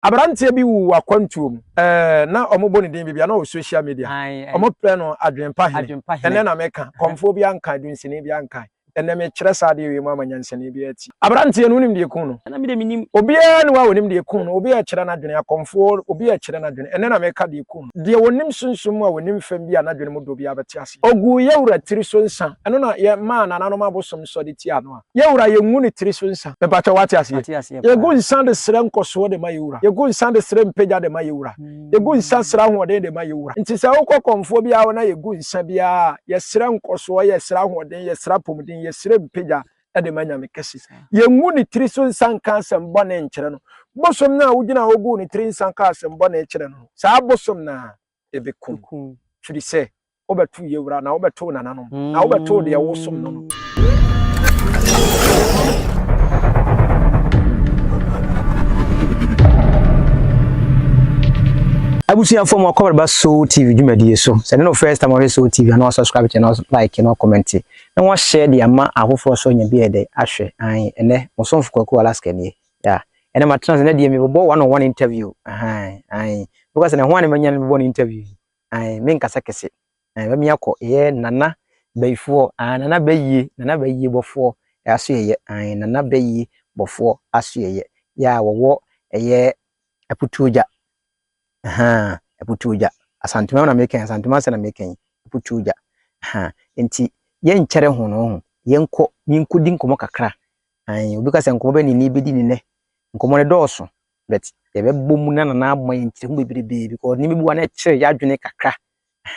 Abrantie bi wu akwantuom na omobɔ ne din bibia na o social media omo play no adwempa hene ene na meka komfo bi anka dunsini bi anka ene me kyerɛ saa de wi mu amanyansani bi ati abrantie no nim de kun no na me de minim obi a ne wa wonim de kun no obi a kyerɛ na adwene akomfo obi a kyerɛ na adwene ene na meka de kun de wonim sunsum a wonim fam bi a na adwene mu do bi abɛte ase ogu yewura tiri so nsa eno na ye ma na nanom abosom so de ti ano a yewura ye ngu ne tiri so nsa me pacha wate ase ye gu nsa de srɛ nkoso de ma yewura ye gu nsa de srɛ mpagya de ma yewura ye gu nsa srɛ hoɔden de ma yewura nti sɛ wokɔ komfo bi a na ye gu nsa bi a ye srɛ nkoso ye srɛ hoɔden ye srɛ pomden ye srɛ mpagya de ma nyame kɛse ye ngu ne tiri so nsa nka asɛm bɔ ne nkyerɛ no bosom na wugina ogu ne tiri nsa nka asɛm bɔ ne nkyerɛ no saa bosom na ebekum firi sɛ obetu yewura na obetu nananom na obetu de wosom no Abusia from Akoba Soul TV dwumadie so se no first time on Soul TV and subscribe channel like and comment na wa share the ama afoforo so nya bi ede ahwe an ene mosomfo kwaku Alaska nie ya ene matrans na die me bo one-on-one interview because na ho an manya me bo interview me nkasa kese ba mi akọ ye nana bayifo nana bayi bofo aso ye nana bayi bofo aso ye ya wo eye aputuja eputuja asantuma na meken asantuma se na meken eputuja enti ye nkyere ho no yenko ninkudi nkomo kakra obi ka se nkomo be ni bedi ni ne nkomo ne dooso but ye be bomu na na aboma ye nkyere ho bebirebe because ni mebi wa na kyere ya adwene kakra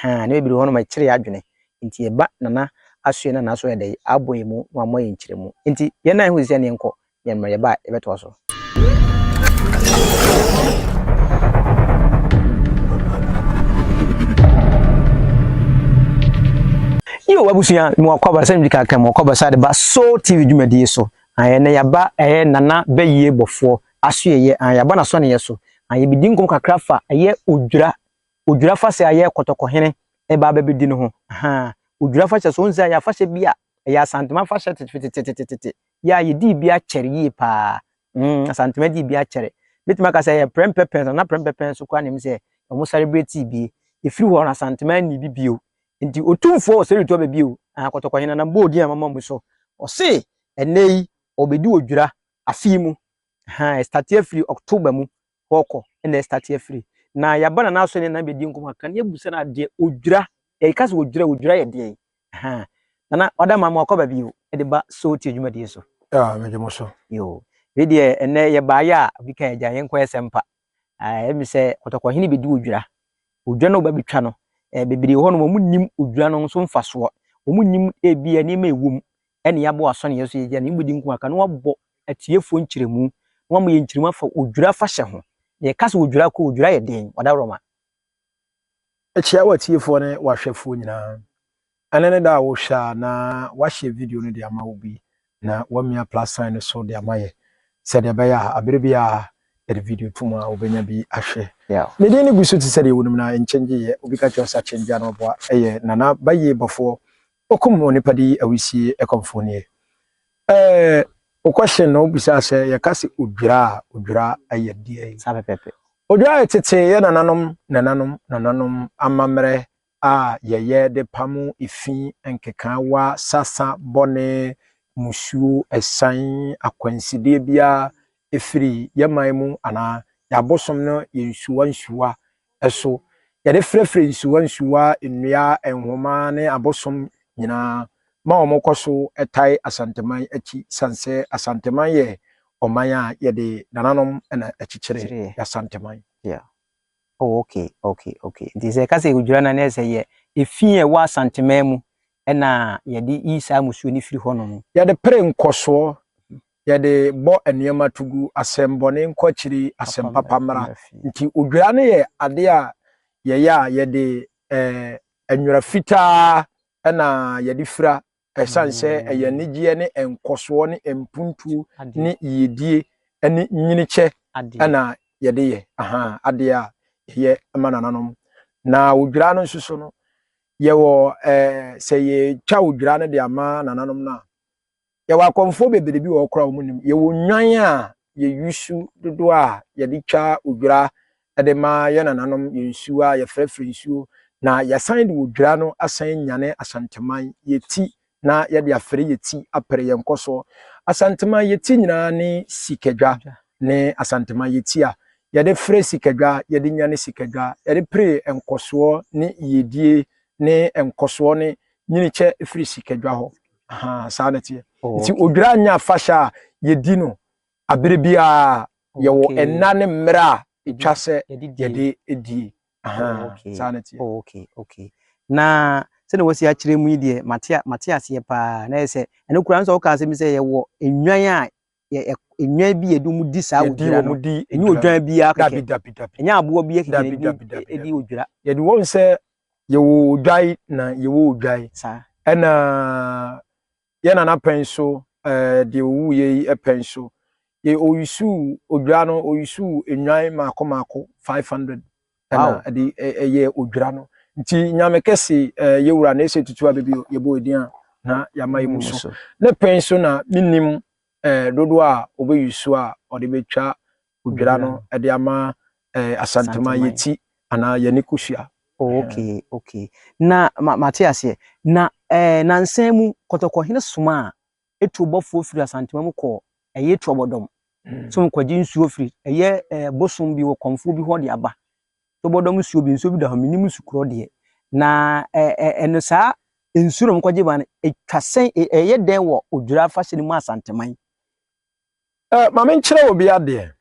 ne bebiri ho no ma kyere ya adwene enti ye ba na aso ye na aso ye dai aboye mu ma mo ye nkyere mu enti ye na hu sia ne nko ye ma ye ba ye beto so yo abusia mo akwaba se mbika kan mo akwaba sa de ba Soul TV dwumadie so na yaba nana bayie bofo aso ye yaba na so ne yeso ye bidi nkom kakra fa odwura fa se aye kotokohene ba bedi ne ho odwura fa se so nza ya fa se bia ya santema fa se tete ya ye di bia kyere yi pa santema di bia kyere bitima ka se ye prempepen na prempepen so kwa ne se mo celebrate bi efiri ho na santema ni bibio nti otumfo se reto babio akotokohena na mbodi amama mu so o se enei obedi odwura afimu start free October mu hoko ene start free na yaba na so ne na bedi nkom aka ne busa na de odwura e kase odwura ye de na oda mama akoba bio e de ba so ti dwumadie so mejemo so yo video ene ye ba ya bika eja yenko esempa emi se kotokohene bedi odwura no ba bitwa no bebiri ho no munnim odwura no so mfaso munnim ebi ani ma ewum ene yabo aso ne yeso ye ne mbudi nku aka no wabọ atiefo nkyiremu no mo ye nkyiremu afa odwura fa hye ho ye kase odwura ko odwura ye den odaroma echia watiefo ne wahwefo nyina anene da wo hwa na wahye video no de ama obi na wamia plus sign so de ama ye se de ba ya aberebia the video tuma obenya bi ahwe me dey ni gusu ti se de wonum na enchange ye obi ka cho sa change na obo eye nana baye bofo okum oni padi awisi ekomfoni o question no bisa se ye kase odwura aye die sa pepe odwura tete ye nananom amamre ye de pamu ifi enkeka wa sasa bone musuo esan akwanside bia efiri yamaimu ana yabosom no yensuwa eso yade frefre nsuwa nnua enhoma ne abosom nyina ma omokoso etai asanteman achi sanse asanteman ye omanya yede nananom na achichire ya santeman okay dise kase odwura na na ese ye efie wa asanteman mu na yede isa musuo ni firi hono yade pre nkoso yade bo enema tugu asembone nkochiri asempapa mara nti odwura ne ye ade a yede enwura fita na yede fira esanse eyanigye ne enkoso ne empuntu ne yedie ne nyiniche na yede ye ade a ye amanananom na odwura no nsuso no yewo se ye twa odwura no de ama nananom na yewa konfo bebere bi wo kora wo munim yewo nwan a ye yusu dodo a ye di twa odwira ede ma ye nananom ye nsu a ye frefre nsu na ye san de odwira no asan nyane asanteman ye ti na ye de afre ye ti apere ye nkoso asanteman ye ti nyina ne sikadwa ne asanteman ye ti a ye de fre sikadwa ye de nyane sikadwa ye de pre enkoso ne yedie ne enkoso ne nyini che fri sikadwa ho aha sanete nti odwira nya fasha ye di no abere bia ye wo enna ne mra etwa se ye de edi aha sanete okay na se ne wosi akire mu ide Matias ye pa na ese ene kura nso ka se mi se ye wo enwan a enwan bi edu mu di sa odwira no enyi odwan bi akeke enya abo bi akeke edi odwira ye di won se ye wo odwai na ye wo odwai sa ena ye na penso de wu ye penso ye oyisu odwira no oyisu enwan mako 500 ena de ye odwira no nti nyame kese ye wura na ese tutu abebi ye bo edin na ya mai muso ne penso na minim dodo a obeyisu a ode betwa odwira no de ama asantema yeti ana ye nikushia okay na Matias ye na nansan mu kotoko hene soma a etu bofo firi asantema mu ko eye trobodom so nkwaji nsuo firi eye bosom bi wo konfo bi ho de aba trobodom nsuo bi da ho minim sukuro de na eno saa ensuro nkwaji ba na etwasen eye den wo odwira fashe ni mu asanteman ma men kire obi ade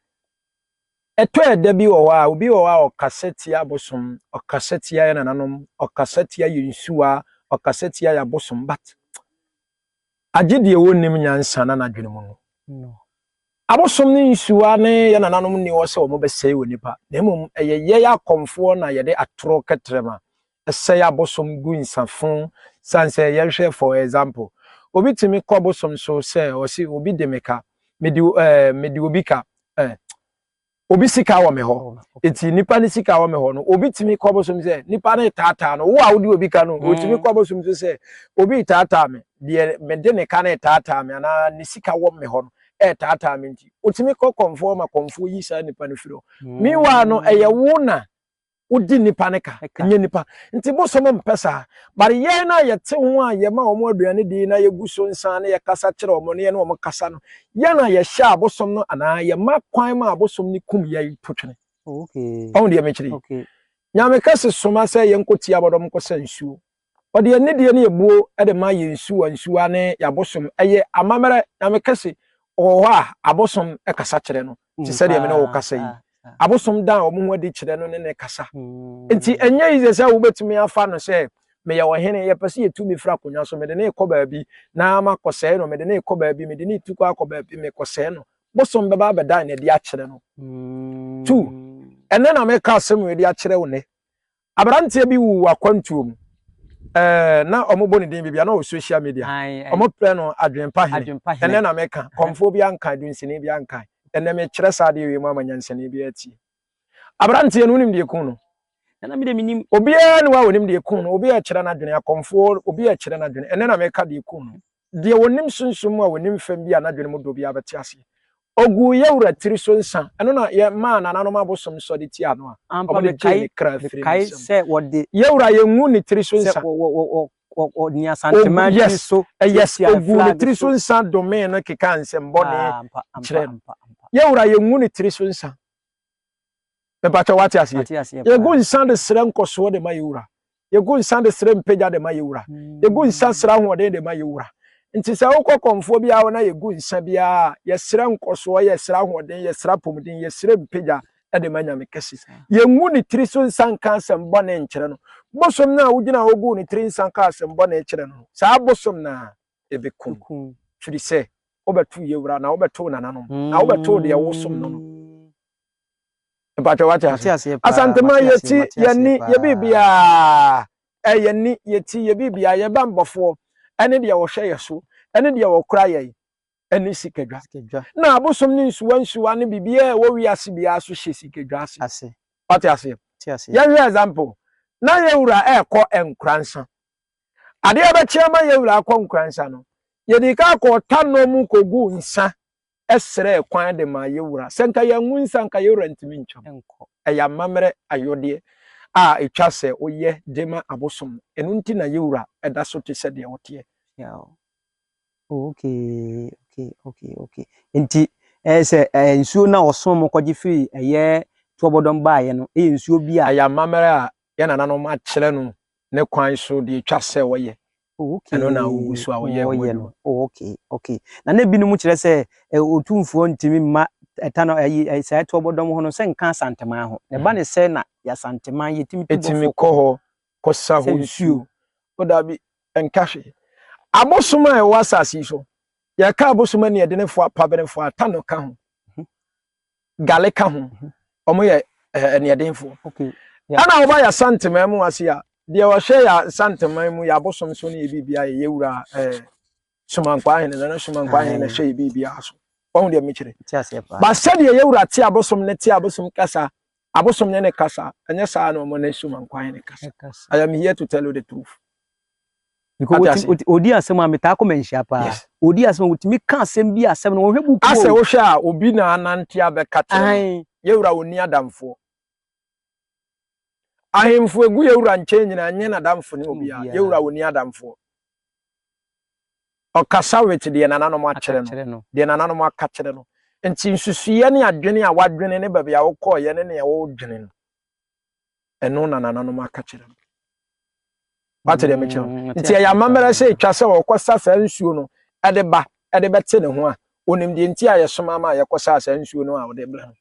eto eda bi wo wa obi wo wa okaseti abosom okaseti ya nananom okaseti ya yinsuwa okaseti ya bosom bat agide wonim nyansa na nadwene mu no abosom ni nsuwa ne ya nananom ni wo se wo besei wonipa na emom ye ya komfo na ye de atro ketrema ese ya bosom gu nsafon sanse ye hwe for example obi timi ko bosom so se o si obi de meka medi obi ka obi sika wo me ho eti nipa ni sika wo me ho no obi timi ko bosom se nipa na tata no wo a wodi obi ka no o timi ko bosom se obi tata me de me de ne ka na tata me na ni sika wo me ho no tata me nti o timi ko conform yi sa nipa no firo mi wa no eye wo na odi nipa ne ka nye nipa nti bosom mpesa bare ye na ye te ho a ye ma omo aduane di na ye guso nsan na ye kasa kire omo ne ye na omo kasa no ye na ye sha bosom no ana ye ma kwan ma bosom ni kum ye potwene on de me kire nyame kase soma se ye nkoti abodom ko sansuo ode ye ne de ne ye buo e de ma ye nsuwa ne ya bosom eye amamere nyame kase o ha abosom e kasa kire no ti se de me na wo kasa yi abosom dan omo ho adi kire no ne kasa enti enye ize se wo betumi afa no se me ye wo hene ye pese ye tumi fra konwa so me de ne ekoba bi na ma kose no me de ne ekoba bi me de ne tuko akoba bi me kose no bosom beba be dan ne de a kire no tu ene na me ka asem we de a kire wo ne abrante bi wu akwantuom na omo boni din bibia na o social media omo pre no adwenpa hene ene na me ka komfo bi anka dunsini bi anka ene me kire sa de we mu amanyansani bi ati abrante no nim de kun no na me de minim obi e no wa wonim de kun no obi e kire na dwene akomfo obi e kire na dwene ene na me ka de kun no de wonim sunsum a wonim fam bi na dwene mu do bi abeti ase ogu yewura tiri so nsa eno na ye ma na nanom abosom so de ti ano a omo de kai se wode yewura ye ngu ni tiri so nsa o ni asantema tiri so yes ogu ni tiri so nsa domain no keka nsembo ne kire yewura ye ngu ni tiri so nsa me pacha wati ase ye gu nsa de sere nkoso de ma yewura ye gu nsa de sere mpega de ma yewura ye gu nsa sere ho de ma yewura nti sa wokọ konfo bia wona ye gu nsa bia ye sere nkoso ye sere ahoden ye sere pomuden ye sere mpega de manya me kesi ye ngu ni tiri so nsan kansem bone nkyere no bosom na wugina ogu ni tiri nsan kansem bone nkyere no sa bosom na ebekum firi se obetu ye wura na obetu nananom na obetu de ye wosom no ebato wati asantema yeti yani ye bibia yani yeti ye bibia ye bambofo ene de wo hwe yeso ene de wo kura ye ene sikadwa na abosom ni nsuwa ne bibia wo wiase bia so hye sikadwa ase wati ase ya wi example na ye wura ekọ enkransa ade ebe chiama ye wura akọ nkransa no ye di ka akọ tano mu kogu nsa esere kwan de ma yewura senka ya ngunsa nka yewura ntimi ntwam enko eya mamere ayode a etwa se oye dema abosom enu nti na yewura eda so te se de wote yeah okay enti se nsuo na osom mo kwaji fi tuobodom baaye no nsuo bi a eya mamere a ya nananom ma kire no ne kwan so de etwa se woye okay eno na ogusu a woye no okay na ne binu mu kire se otumfuo ntimi ma eta no se tuobodom ho no se nka santema ho ne ba ne se na ya santema yetimi etimi ko ko sa ho nsuo odabi enkahwe abosom a ewa asasi so ya ka abosom ne de ne fo apabenefo atano ka ho gale ka ho omo ye ne denfo okay ana oba ya santema mu ase a de wo hwe ya santema mu ya abosom so ne bibia ye yewura sumankwa hene na sumankwa hene na hwe bibia so won de mekire ba sade ye yewura ti abosom ne ti abosom kasa abosom ne kasa anya saa no mo na sumankwa hene kasa I am here to tell you the truth because odi asem a meta ko menhia pa odi asem utimi ka asem bi asem no wo hwebu ko ase wo hwe a obi na anante abeka tere yewura oni adamfo ahemfo egu yewura nche nyina anye na adamfo ne obi a yewura oni adamfo okasa wet de nananom a kire no de nananom aka kire no enti nsusuye ne adwene a wadwene ne baba ya wo ko ye ne ne wo dwene no eno na nananom aka kire no Wate de meche nti ya mamara se etwa se wo kosa sa nsuo no ade ba ade bete ne ho a onim de nti a yesoma ma yekosa sa nsuo no a wo de bla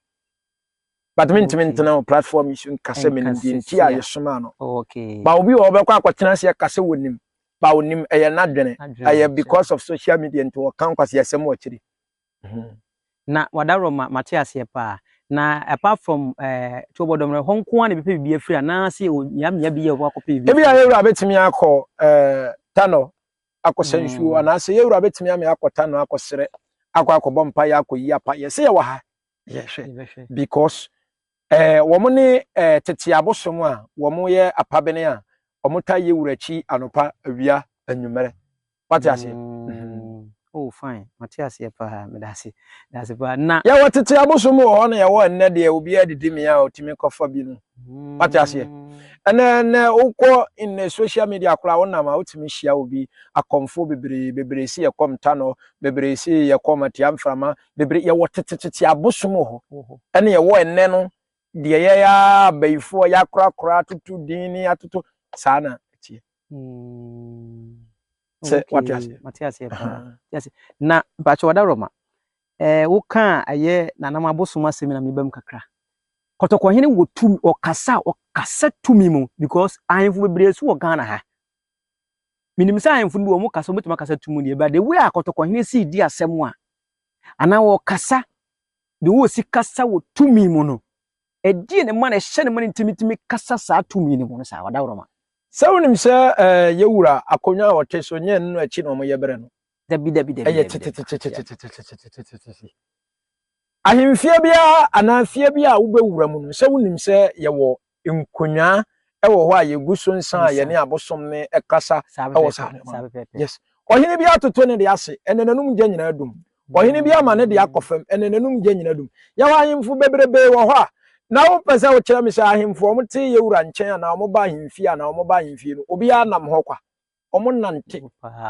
but mentena platform issue kase menim de nti a yesoma no okay ba obi wo be kwa kwatena se kase wonim ba onim eye nadwene eye because of social media nti wo kan kwase yesem wo kiri na wadaro Matias ye pa na apart from tuobodom no honko an be bibia free na se nyam bi ye wo akope bibia ebi ayewura betimi akọ tano akosansuo ana se yewura betimi am akọta no akọsere akọ mpa ya akọyi apa ye se ye wa ha ye hwe because wo mo ne tete abosom a wo mo ye apabene a wo mo ta yewura chi anopa awia anwumere what you say oh fine Matias ye pa me that's pa na ya watete abosom ho na ye wo nne de obi adidi me a otimi kofa bi no what you say na ukọ in social media kura wona ma utimi hia obi akomfo bebre si ye komta no bebre si ye komati amframa bebre ye wotetete abosom ho ene ye wo enne no de ye ya baifo ya kura tutu dini atutu sana tie se what you say Matias ye pa yes na bacho wadaroma wo kan aye nanam abosom asem na mebam kakra kotokohene wo tum okasa tumi mu because ahemfo bebresu wo Ghana ha minim sa ahemfo bi wo mu kasa mutuma kasa tumu ne ba de we akotokohene si di asem a ana wo kasa de wo si kasa wo tumi mu no edi ne ma na hye ne ma ntimitimi kasa sa tumi ne mu no sa wadawroma sa wonim se yewura akonya a wote so nye nnu achi no mo yebere no dabi ahemfie bia anafie bia wo bewura mu no se wonim se ye wo nkonya ewo ho a yeguso nsan a ye ne abosom ne ekasa ewo sa yes ohene bia toto ne de ase enenanum gya nyina adum ohene bia ma ne de akofam enenanum gya nyina adum ya wa ahemfo bebrebe wo ho a na wo pese wo kire me se ahemfo omo te yewura nchen na omo ba ahemfie na omo ba ahemfie no obi anam ho kwa omo nante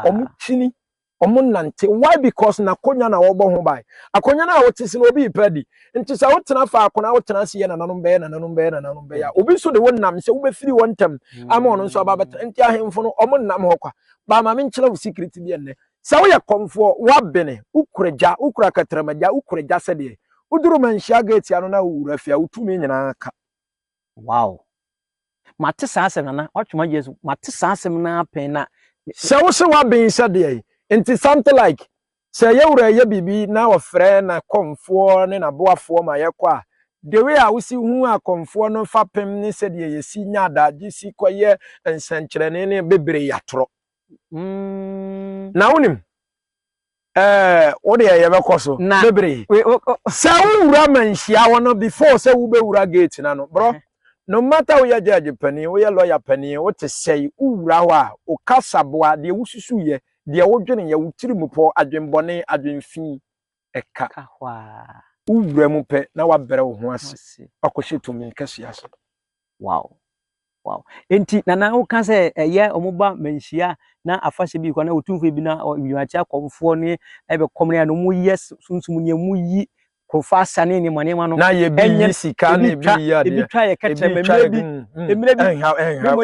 omo chini omo nante why because na konya na wo bo ho bai akonya na wo tisi no obi padi nti sa wo tena fa akona wo tena se ye na nanom be ya obi so de wonnam se wo be firi wontam ama ono so aba bet nti ahemfo no omo nam ho kwa ba ma me nkyere wo secret bi enne sa wo ye komfo wa bene ukuraja ukura katramaja ukuraja se de uduru manhia gate ano na wura fia utumi nyina ka wow mate saasem na otwoma Jesu mate saasem na pen na se wo se wa ben se de nti something like se yewura ye bibi na wo frɛ na komfo ne na boafo ma ye kwa the way a wosi hu a komfo no fa pem ne se de ye si nya adaje si koye ensankyerene ne bebre yatoro na wonim wo de ye bekoso bebre se wo wura manhia wono before se wo be wura gate na no bro no matter wo ya judge pani wo ya lawyer pani wo te sei wura ho a o kasaboa de wususu ye de wo dwene ye wutiri mu po adwenbone adwenfi eka Kahwa. uwura mu pe na wabere wo ho ase akɔhye tumi kɛse ase. Wow. Wow. Enti nana wo ka se eye omoba manhia na afahye bi kwa na otumfo bi na wiwachi akomfo ne ebe komre na mu yes sunsum ne mu yi profasa ne mane ma no na ye bi yi sika na bi yi ade ebi twa ye ketre memre bi enha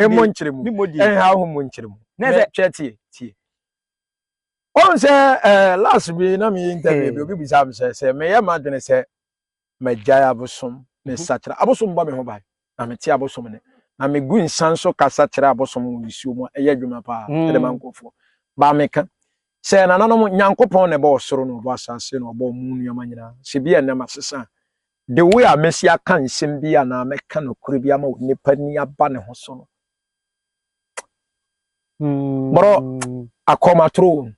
emo nkyere mu enha ho mo nkyere mu na se tie on se last bi na me interview bi obi bisa am se me ye ma dwene se magya abosom ne sakira abosom ba me ho ba na me tie abosom ne na me gu nsan so kasa kira abosom wisuo mu eye adwuma pa de mankofo ba me ka se na nanom nyankopon ne ba osoro no ba asase no ba mu nuama nyina se bi enema sesa the way a mesia kan nsem bi ana me ka no kure bi ama nipa ni aba ne ho so no bro akomatro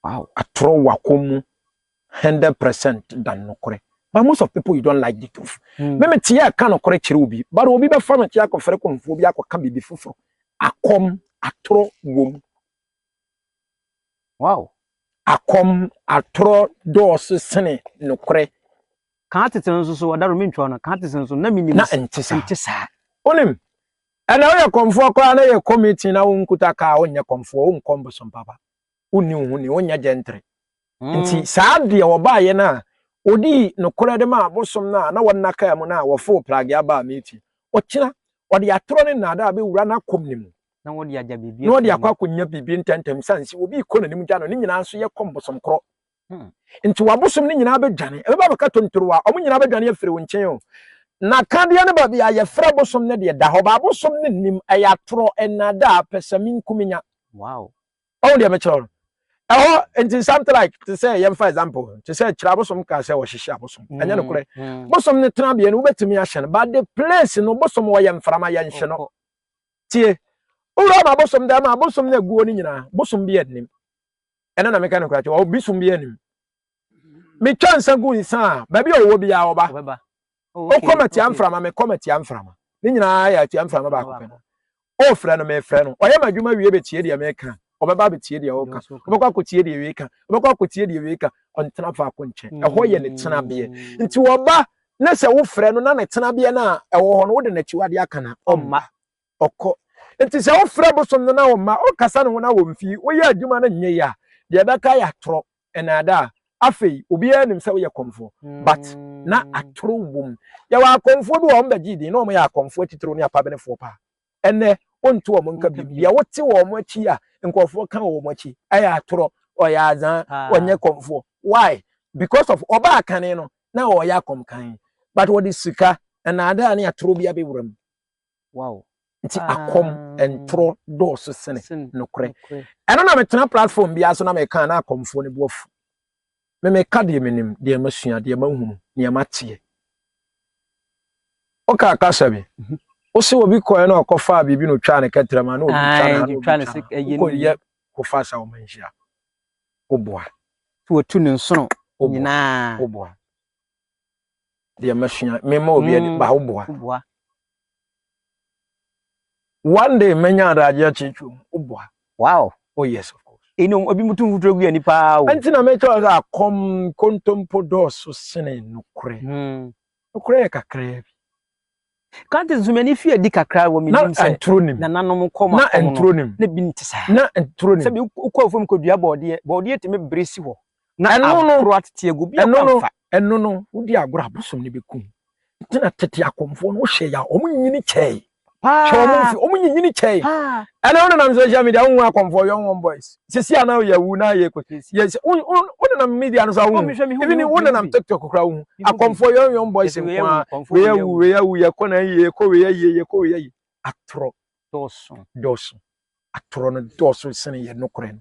wow atro wakomu 100% than no kure. But most of people you don't like the truth. Me tia ka no kure kire obi but obi be fa me tia ko fere konfo bi akoka bibi foforo akom atro wom. Wow. Akom atro dos sene no kure kan teten so wadaro mentwa no kan teten so na minim na entisa onim ana we konfo kwa na ye committee na wonkuta ka onye konfo wonkombo som papa uni hu ni onya gentre nti saa de oba ye na odi no kure de ma abosom na wonna ka mu na wo fo plage aba meeting okira odi atro ne na da be wura na kom ni mu na wodi aja bibi na wodi akwa konya bibi ntentem sansi obi iko na nim gya no ni nyina so ye kombosom kro nti wabosom ni nyina be dwane e ba ka tontorowa omo nyina be dwane afire wo nchen o na kade ne ba bia ye fra bosom ne de da ho ba bosom ne nim ayatro enada pesamin kuminya. Wow. Oh de me choro nti something like to say yem for example to say kira bosom ka say wo hihye abosom anya no kore bosom ne tena bia no betumi ahye no but the place no bosom wo yem frama ye nhye no tie ura ma bosom da ma bosom na guo ni nyina bosom bia nim ena na meka no kra che wo bisum bia nim me chansa gu nsa ba bia wo bia oba o committee amframa me committee amframa ni nyina ya ti amframa ba ko pe no o frɛ no me frɛ no oyɛ madwuma wie betie de America obeba betie de oka obekwa kotie de wieka obekwa kotie de wieka ontena fa ko nche ɛhɔ yɛ ne tena be nti woba na sɛ wo frɛ no na ne tena be na ɛwɔ hɔ no wo de na chiwade aka na ɔma ɔkɔ nti sɛ wo frɛ bosom no na wo ma o kasa no na wo mfi wo yɛ adwuma na nye ya de bɛka ya toro enada afei obi anim sɛ wo yɛ komfo but na atoro wom ya wa komfo bi wo mbagi di na wo yɛ komfo titiro ne apa benefo pa ene onto wo nka bibia wote wo mo achi a nkofo ka wo mo achi aya atoro oya azan onye komfo why because of oba akane no na oya komkan but what is sika enada ne atoro bia be wuram. Wow. Nti akom entro do so sene no kore eno na metena platform bia so na me kan na akomfo ne bofu me ka de menim de masua de mahunu ne matie oka kasa bi o se obi koye na okofa bibi no twa ne katrama na obi twa ne sik ye ko fasa o manhia oboa to otu ne nsono nyina oboa de masua me ma obi ba oboa one day menya raja chichu oboa. Wow. Oh yes, of course. Eno obi mutu mfutro gu ani pa o anti na me tell that kom kontompo do so sene no kure nokure kakra bi kanti zumani fi adi kakra wo minim se na nanom koma na entronim na bi ntisa na entronim se bi ukwa fom kodua bode teme bresi ho na eno no atete agu bi akwa eno no wodi agora bosom ne bekum ntina tete akomfo no hye ya omunyini kyei omunyini kyei ana ona na social media won akomfo young boys sisi ana ya wu na ye ko yes ona na media no so wu even ona na TikTok kra wu akomfo young boys kwa we ya wu ya ko na ye ko we ye atro doso atro no doso sene ye no kore no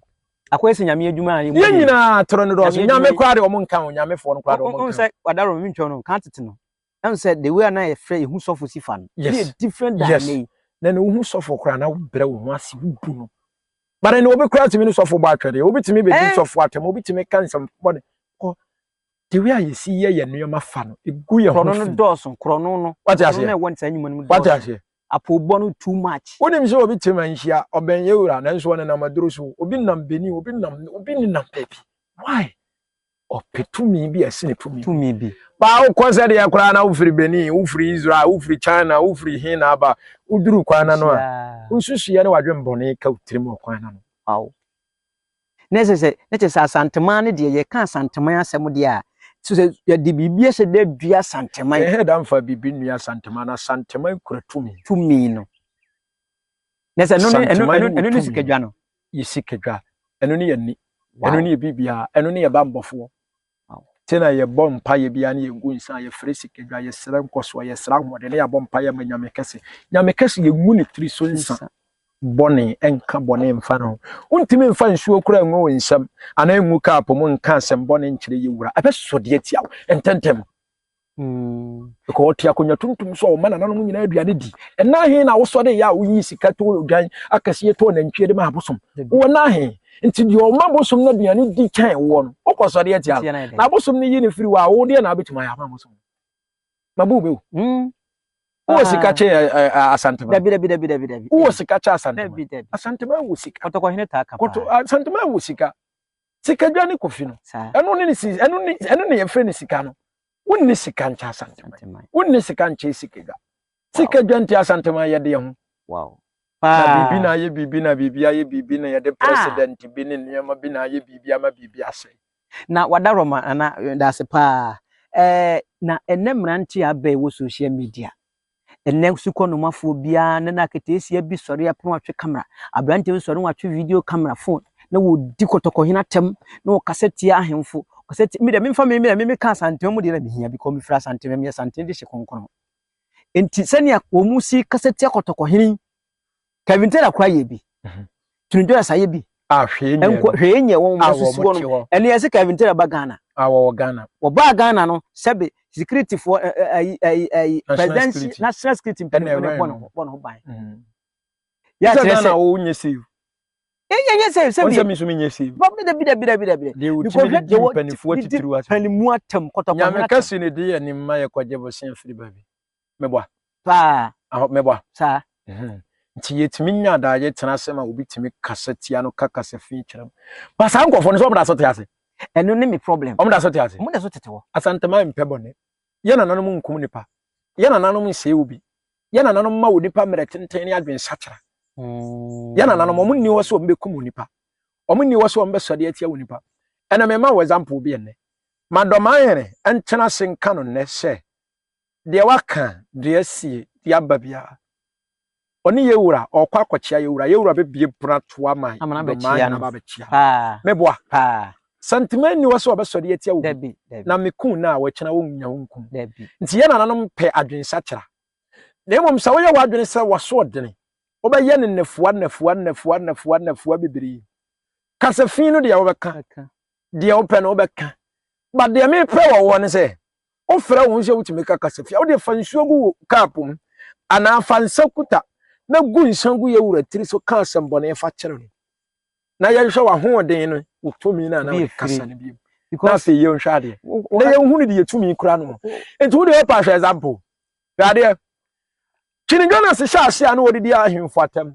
akwese nyame adwuma ani ye nyina atro no doso nyame kwa de o mo nka nyame fo no kwa de o mo nka wadaro mi ntwo no kan tete no and said the way na e frɛ ehu sofo si fan yes different than me na ehu sofo kra na brɛ wo ho ase wubu no bare na obi kra timi no sofo ba twede obi timi be di sofo atem obi timi kan some body ko the way you see ye nneoma fa no egu ye ho no doso krono no na won tsa nyuma no what ase apobo no too much onim so obi timi anhia obenye wura na nso na maduro so obi nam beni obi ni nam baby why opetumi bi asine tumi tumi bi ba wo kwose de yakura na ufiri Benin ufiri Israel ufiri China ufiri hina aba uduru kwana no a unsusu ye ne wadwembone ka utirim okwana no aw nese asantema ne de ye ka asantema asem de a so se ye de bibie se de dua asantema he da mfa bibi nua asantema na asantema kura tumi no nese eno ni sikadwa no yisikadwa eno ne yani eno ne bibia eno ne ye bambofo tena ye bompa ye bia ne ye gu nsa ye fresi kedwa ye sra nkoso ye sra homode ne ye bompa ye manyame kese ye gu ne tiri so nsa bone enka bone mfa no untimi mfa nsuo kura nwo nsam ana enwu kap mu nka asem bone nkyire ye wura abesode atia ententem ko otia konya tuntum so o mana nanom nyina aduane di ena he na wo sode ya wo yi sika to odwan akase to na ntwie de ma abosom wo na he nti di o ma bosom na duane di kan wo no okosode atia na bosom ni yi ne firi wa wo de na abetuma ya ma bosom mabube wo sika che asantema dabi wo sika che asantema wo sika kotoko hene ta aka koto asantema wo sika dwane kofi no eno ne ye fre ne sika no wonni sika ncha asantema wonni sika ncha sika dwanti asantema ye de ho wow na bibi na ye bibi na bibi aye bibi na ye de president bi ne nyama bi na ye bibi ama bibi ase na wadaroma na dase pa na enemranti abai wo social media enne sukonomafo bia na ketesi abi sori apon atwe camera abrante sori watwe video camera phone na wo di kotoko hina tem na wo kaseti ahemfo kaseti mi de me ka santem mu de na mihia bi ko mi fra santem me santem de hye konkono enti sania wo musi kaseti kotoko hini Kevin Taylor kwa ye bi tunjo asaye bi hwe nye won masusi won ene yese Kevin Taylor ba Ghana awo Ghana wo ba Ghana no sebe security for presidential national security bono ban ya Ghana wo nye save sebe mi so mi nye save bi because wo penifo titiru ati panimu atam kotoko nyame kasi ne de ani ma ye kwaje bo sen free baby meboa meboa sa nti yetimi nya da ye tena sema obi timi kasetia no kakase fi kyerem ba san nkofo no so mda so te ase eno ne me problem mda so te ase mda so tete wo asantema mpebone ye na nanom nkum nipa ye na nanom nse obi ye na nanom ma onipa mere tenten ne adwen sakira ye na nanom omni wo so mbekum nipa omni wo so mbesode atia wonipa ena me ma wo example bi enne madoma yene entena senka no ne hye de waka de asie de ababia oni yewura okwa akochia yewura bebie puna toa man na babechia meboa sentiment ni waso obesode yatia wo na mekun na wachina wo nya wonkum nti ye nananom pe adwensa kira na emom sa wo ye wadwene sa waso odene obaye ne nefuwa bibiri kasafin no de wobeka de open no obeka ba de me pe wo ne se o fra wo nse wutime ka kasafia wo de fansuo gu kapum ana fansakuta na gu nsangu yewura tiri so ka sambone fa kire no na ye hwe wa hoden no utomi na kasa ne bi because ye nhwe ade na ye hunu de yetumi kura no enti wo de pa hwe example ade Chinigana se sha ase anu odidi ahemfo atam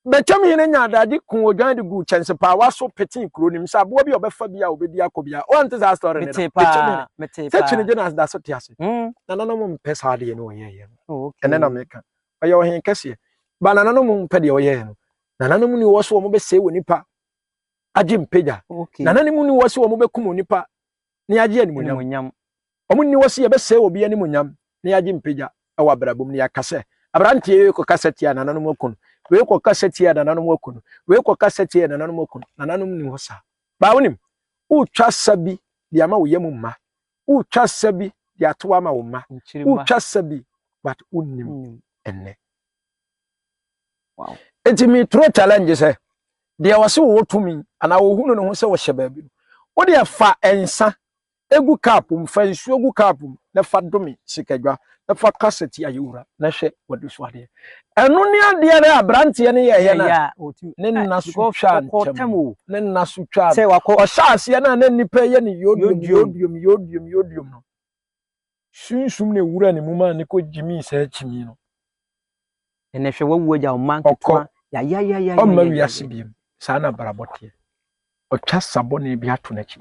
bechem hine nya adade kun odwan de gu chense pa waso petin kuro nim sa bo bi obefa bia obedi akobia o ante za story ne mete se Chinigana da so tiase na nanom mpesa ade no ye ene na meka oye ohen kese ba na nanom mpede oye no na nanom ni wo so mo be se wonipa age mpeja na nanom ni wo so mo be kum wonipa ni age animonyam omni wo se ye be se obi animonyam ni age mpeja awa brabum ni yakase abrantie ko kaseti na nanom okun we ko kaseti na nanom okun we ko kaseti na nanom okun na nanom ni hosa ba wonim utwa sabi di ama wo yam ma utwa sabi di atwa ma wo ma utwa sabi but unnim enne wow enti mi tro challenge se de wase wo tumi ana wo hunu no ho se wo hye ba bi wo de fa ensa egu kapum fa nsu egu kapum na fa domi sikadwa na fa kaseti ayura na hwe wadu so ade enu ne ade re abrantie ne ye na ne na su twa ntem ne na su twa se wako o shaase na na nipa ye ne yodium no sunsum ne wura ne muma ne ko jimi sa chimi no ene hwe wawu ja o man ketwa ya o ma wiase biem sa na barabote o twa sabo ne bi ato na chi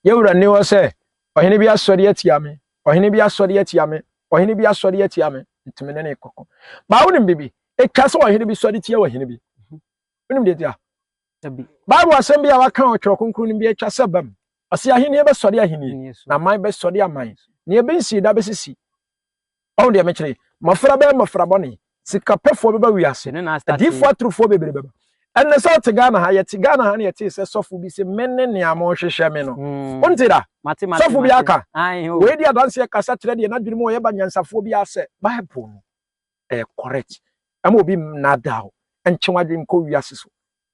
yewura ne wo se ohene bi asori atia me ohene bi asori atia me ohene bi asori atia me ntime ne kokko ba wonim bibi etwa se ohene bi sori tia ohene bi wonim de tia Bible asem bi a waka o tworo konkro ni bi etwa se bam ase ahene be sori ahene na man be sori aman ne be nsi da be sisi o de me kire mafra be mafra bone sika pefo be ba wiase adifo atrufo be bebe enne so te Ghana ha ye te Ghana ha ne ye te se sofo bi se menne ne amo hwehwe me no ontira sofo bi aka we di adanse e kasa kire de na dwene mo ye ba nyansafo bi ase Bible no correct am obi na dawo enchewadwe nko wiase so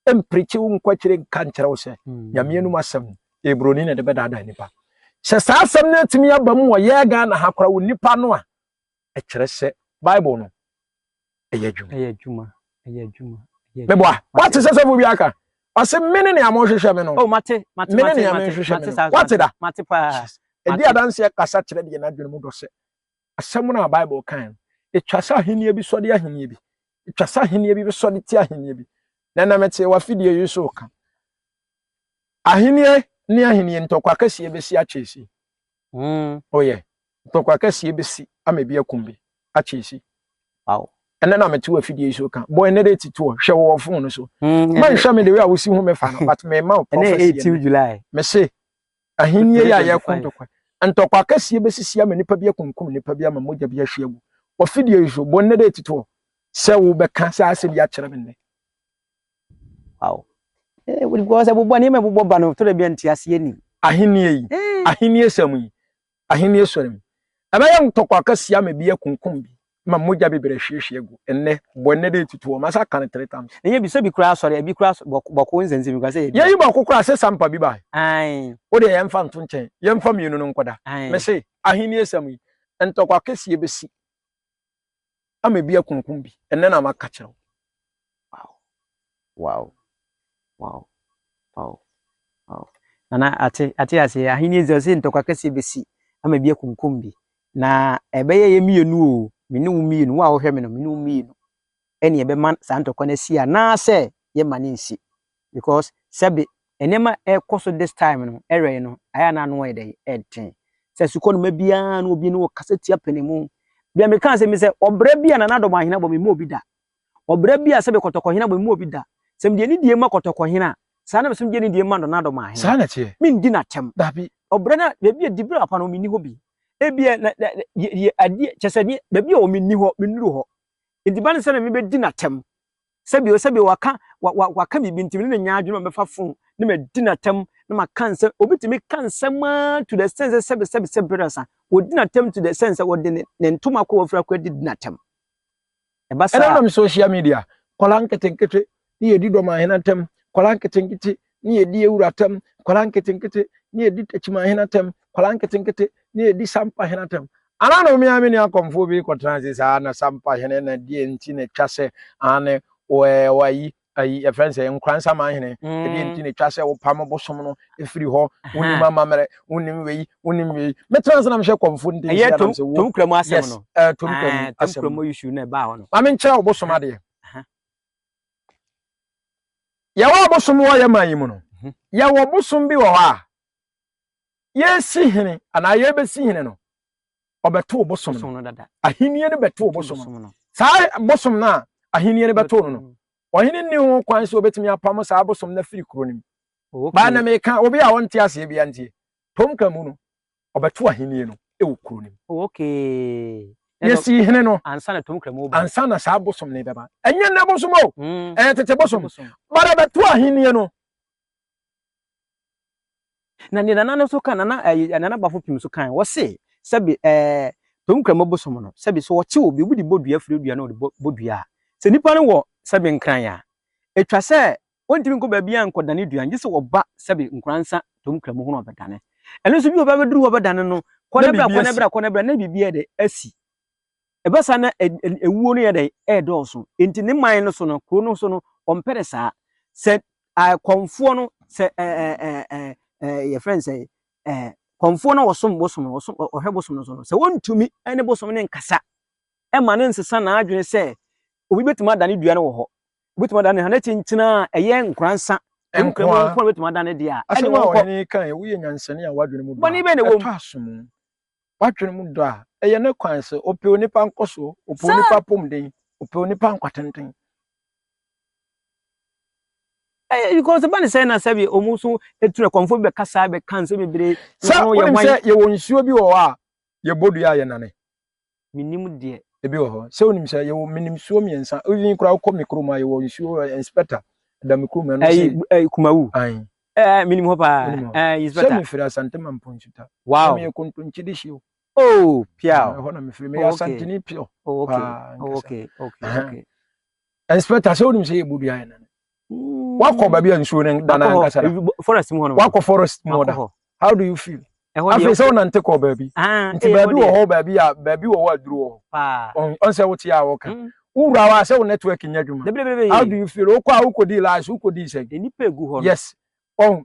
empreche wo nko kire nka nkere wo se nyame enu masem ebroni na de be dada nipa se sa asem na timi abam wo ye Ghana ha kora wo nipa no a e kire se Bible no eyadwuma Beboa, what is that we aka? I say many ne amo hwehwe no. Oh mate. What da? Mate pa. E dia dance ya kasa kire de na dwene mu do se. Asem na Bible kan. E twasa ahenie bi so de ahenie bi. E twasa ahenie bi so de ti ahenie bi. Na mete wa fidie yuso ka. Ahenie ni ahenie ntokwa kase e besi achesi. Oh yeah. Ntokwa kase e besi amebi akumbi achesi. Wow. And then I'm a 2 fidie so can boy ne date to show off phone so man show me the way I will see who me fan but me mouth 18 July me say ahinie ya ya kontokwa antokwa kase be sisi ama nipa bia kunkum nipa bia ma moja bia hwegu o fidie so boy ne date to se wo be kan se ase bia kire me ne wow we go say bobo ne me bobo ba no to de bia ntiase ni ahinie samu yi ahinie sorem abaya ntokwa kase ama bia kunkum bi ma moja bibere hwehwegu enne bonne de tutu ma sa kan 3 times enye bi so bi kura sori bi kura boko nzenze bi kwa se ye yi boko kura se sampa bi ba ai o de yemfa nto nchen yemfa mienu no nkoda me se ahini esam yi entokwa kese besi ama bia kunkum bi enne na maka kire wow nana ate ase ahini ezose ntokwa kese besi ama bia kunkum bi na ebeye ye mienu o minu mienu wa wo hwe me no minu mienu eni ebe man santo kwana si na se ye mane nsi because sebe enema ekoso this time no ere no aya na no ede eten se suko no mabia na obi no kaseti apanimu bia me kan se mi se obra bia na nadom ahina bo me mu obi da obra bia sebe kotoko hina bo me mu obi da sem de ni die ma kotoko hina sa na sem de ni die ma nadom ahina sa na tie min di na tem dabi obra na bia dibra apa no mi ni hobi ebia na ade chesani baabi o menni ho menuru ho ediban se na me bedi na tem sebi waka mi bintim ne nya adwuma me fa fon ne me di na tem ne ma kanse obitimi kanse ma to the sense sebi brasa odi na tem to the sense wodi ne ntoma ko wofra ko di na tem e ba sa na social media kolan ketenkete ni edi do ma hena tem kolan ketenkete ni edi ewura tem kolan ketenkete ni edi tachima hena tem kolan ketenkete ni edi sampa hena tem ana no mi amini akomfo bi ko transit na sampa hena na die nti na twase ane wayi ayi e friends e nkransa ma hena die nti na twase wo pam bosom no efiri ho woni mama mere woni weyi me transit na me hwe komfo ndi ya tom kramu asem no tom kramu issue na ba ho no ma me nche wo bosom ade ya wo bosom wo ya man mu no ya wo bosom bi wo ha yesi hene ana ye besi hene no obeto bosom no dada ahenie ne beto bosom no saa bosom na ahenie ne beto no ohene ni ho kwan se obetimi apam saa bosom na firi kuro nim ba na me ka obi a wonte ase bia ntie tom kamu no obeto ahenie no e wo kuro nim okay yesi hene no ansa na tom kamu ba ansa na saa bosom ne beba enye na bosom o tete bosom bara beto ahenie no na ni nana so kan nana bafo pim so kan wo se sebi tom kramo bosom no sebi so wo che obi budi bodua firi dua na bodua se nipa no wo sebi nkran ya etwa se wontimi nko ba bia nko dane dua nje se wo ba sebi nkransa tom kramo ho no bedane eno so bi oba beduru wo bedane no konebra na bibia de asi ebasa na ewuo no ye de edoso enti ne man no so no kro no so no ompere saa se konfo no se your friend say konfo na wosom ohwe bosom no so no se wontumi ene bosom ne nkasa e ma ne nsesa na adwene se obi betima dane dua ne wo ho betima dane ha na tintina eye nkransa enko ko betu madane dia ene wo ni kan wo ye nyansane a wadwene mu do bani be ne wo asum wadwene mu do a eye ne kwan se ope onipa nkoso ope onipa pomden ope onipa nkwatenten because bani say na sabi omuso etu konfo be kasa be kan se bebre no ye wan ye wonsuo bi wo a ye bodu ya ye nane minim de ebi wo ho se onim se ye wo minim suo miensa even kura ko mikro ma ye wo nsuo inspector da mikro ma no se kumawu minim ho pa inspector se me fira asante mamponchuta wow me kontunchi di shi oh pia ho na me fira me asante ni pio okay inspector se onim se ye bodu ya ye nane wako baby nsuo ne dana nkasara forest mu hono wako forest mu da how do you feel afi so na nte ko baby nti baby wo ho baby wo aduro ho on se wuti ya wo kan wura wa se wo network nyadwuma how do you feel okwa ukodi last ukodi se ni pegu hono yes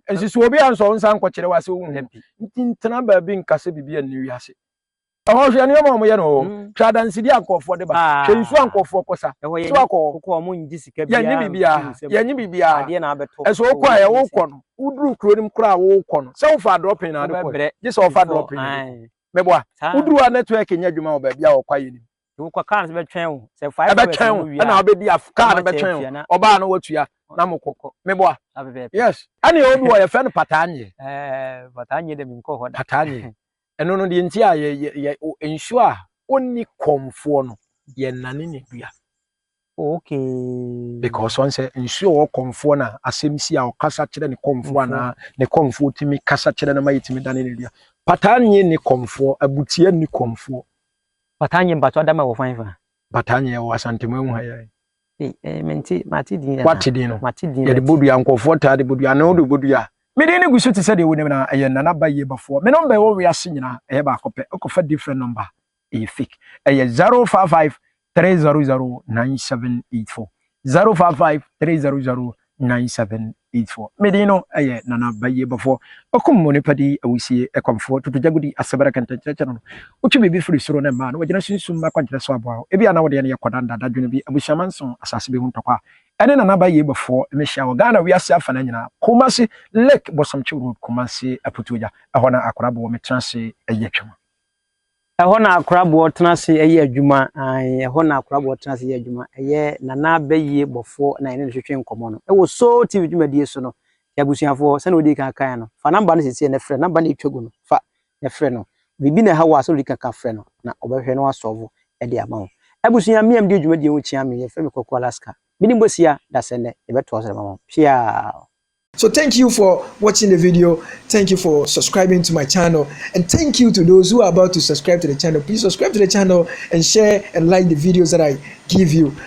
ensiso obi anso nsa nkokere wa se wo nti ntena baby nkase bibia ni wiase ahoshe ne mo ye no twada nsidi ankofo de ba hwensu ankofo kosa so akọ ko mo ngi sika bia yanyi bibia ade na abeto eso okwa ye wo kọ no uduru kro nim kra wo kọ no se wo fa dropping na ade ko je se wo fa dropping mebo a uduru a network nya dwuma wo ba bia wo kwa ye ni wo kwa kan se be twen wo se 5 be twen wo na obedi afka na be twen wo oba na watua na mokoko mebo a yes ani obi wo ye fe no patanye patanye de mi nko hoda patanye eno no de nti a ye ensure onni komfo no ye nane ne dua okay because one say ensure wo komfo na asemsi a okasa kire ne komfo na ne komfo timi kasa kire na mayitimi dane ne dua patanye ni komfo abutie ni komfo patanye mbato adama wo fanfa patanye wo asantemu hu haya menti matidi watidi no ye de bodu ya nkofo ta de bodu ya na do bodu ya mede ne gusu te se de wonim na eye nana baye before me number wo wi ase nyina eye ba akopɛ okofa different number e fake eye 055 300 9784 055 300 9784 mede no eye nana baye before okom mo ne padi awusie ekomfo tutujagudi asabara kantankyerɛkyerɛ no uchi bibi firi soro na ma no wagina sunsum ma kwankyerɛ so aboa ebi ana wode ne yɛkɔdanda dadwene bi abushamanso asase bi huntɔkwa ene nana baye before emehia wo Ghana wiase afa na nyina Kumasi Lake Bosomchi Road Kumasi Aputuja ehona akorabo metrase eyetwema ehona akorabo tenase eye adwuma ehona akorabo tenase eye adwuma eye nana baye before na ene hwehwe nkomo no ewo so TV dwumadie so no yabusuafo se na odi kan kan no fa number no sisi ne frɛ number no etwagu no fa ne frɛ no bibi na ha wa so odi kan kan frɛ no na obehwe no asolve e de ama wo abusua miam de dwumadie wo chia me ye frɛ me Koko Alaska Minimbosia, that's it. So thank you for watching the video. Thank you for subscribing to my channel. And thank you to those who are about to subscribe to the channel. Please subscribe to the channel and share and like the videos that I give you.